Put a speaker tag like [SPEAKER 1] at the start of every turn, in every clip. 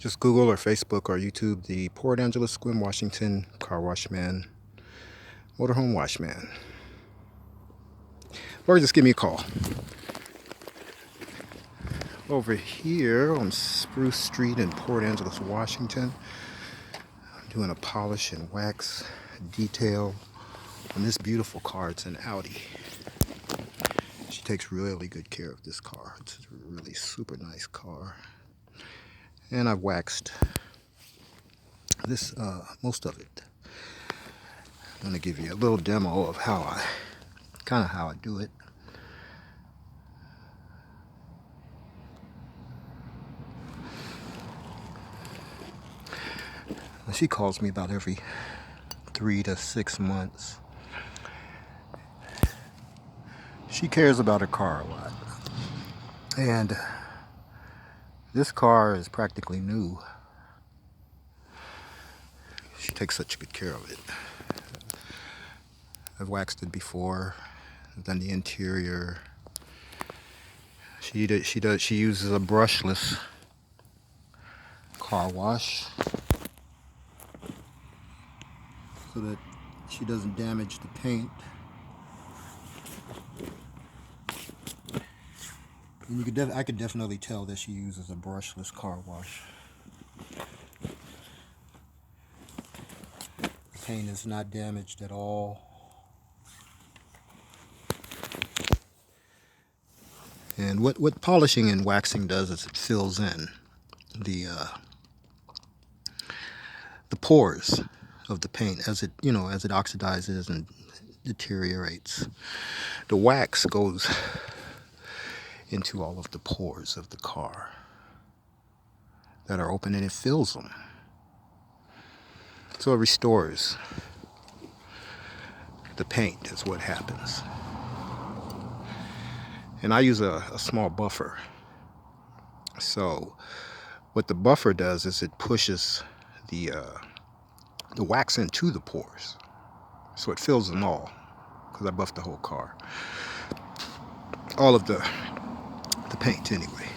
[SPEAKER 1] Just Google or Facebook or YouTube the Port Angeles-Sequim, Washington car wash man, motorhome wash man. Or just give me a call. Over here on Spruce Street in Port Angeles, Washington, I'm doing a polish and wax detail on this beautiful car. It's an Audi. She takes really good care of this car. It's a really super nice car. And I've waxed this, most of it. I'm gonna give you a little demo of how I do it. She calls me about every 3 to 6 months. She cares about her car a lot. And this car is practically new. She takes such good care of it. I've waxed it before, done the interior. She uses a brushless car wash so that she doesn't damage the paint. And I could definitely tell that she uses a brushless car wash. The paint is not damaged at all. And what polishing and waxing does is it fills in the pores of the paint as it oxidizes and deteriorates. The wax goes into all of the pores of the car that are open, and it fills them. So it restores the paint is what happens. And I use a small buffer. So what the buffer does is it pushes the wax into the pores. So it fills them all, because I buffed the whole car. All of the paint anyway.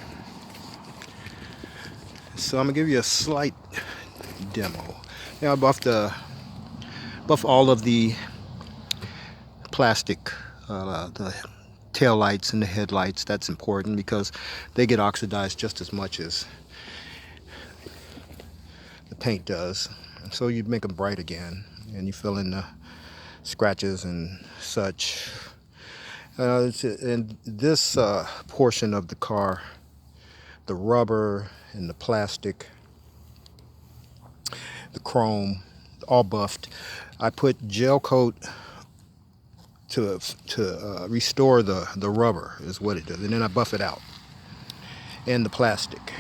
[SPEAKER 1] So I'm gonna give you a slight demo. Now I buff all of the plastic, the tail lights and the headlights. That's important because they get oxidized just as much as the paint does. And so you make them bright again, and you fill in the scratches and such. And this portion of the car, the rubber and the plastic, the chrome, all buffed. I put gel coat to restore the rubber is what it does, and then I buff it out, and the plastic,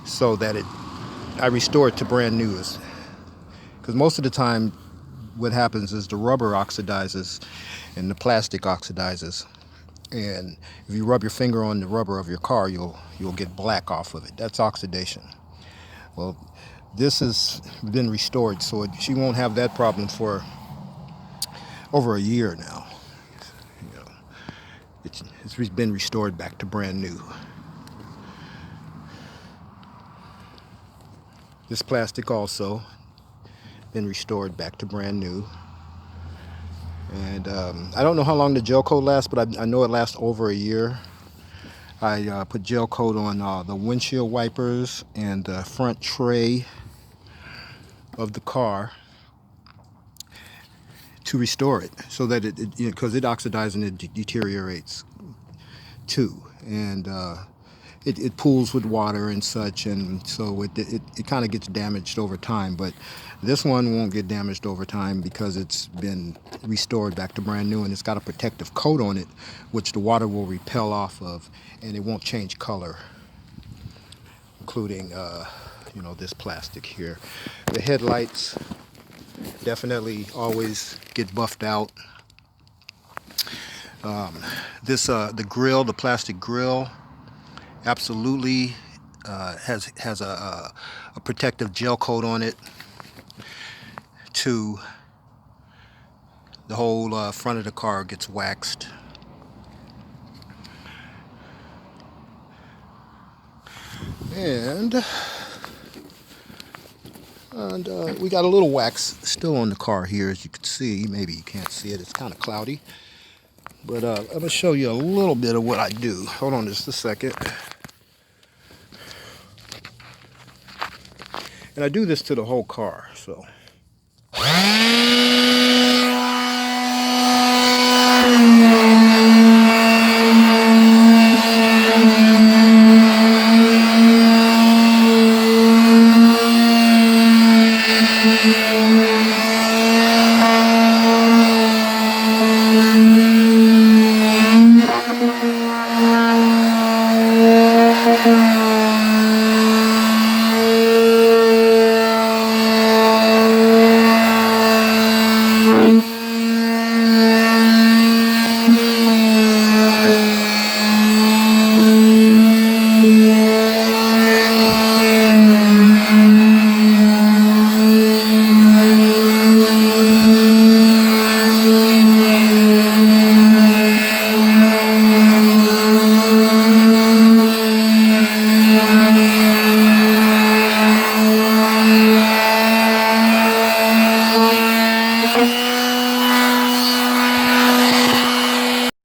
[SPEAKER 1] so that I restore it to brand new. Because most of the time what happens is the rubber oxidizes and the plastic oxidizes, and if you rub your finger on the rubber of your car, you'll get black off of it. That's oxidation. Well, this has been restored, so she won't have that problem for over a year now. You know, it's been restored back to brand new. This plastic also been restored back to brand new. And I don't know how long the gel coat lasts, but I know it lasts over a year. I put gel coat on the windshield wipers and the front tray of the car to restore it, so that because it oxidizes and it deteriorates too, and it pools with water and such, and so it kind of gets damaged over time. But this one won't get damaged over time because it's been restored back to brand new, and it's got a protective coat on it which the water will repel off of, and it won't change color, including this plastic here. The headlights definitely always get buffed out. The grill, the plastic grill, absolutely has a protective gel coat on it too. The whole front of the car gets waxed. And And we got a little wax still on the car here, as you can see. Maybe you can't see it, it's kind of cloudy. But I'm going to show you a little bit of what I do. Hold on just a second. And I do this to the whole car, so.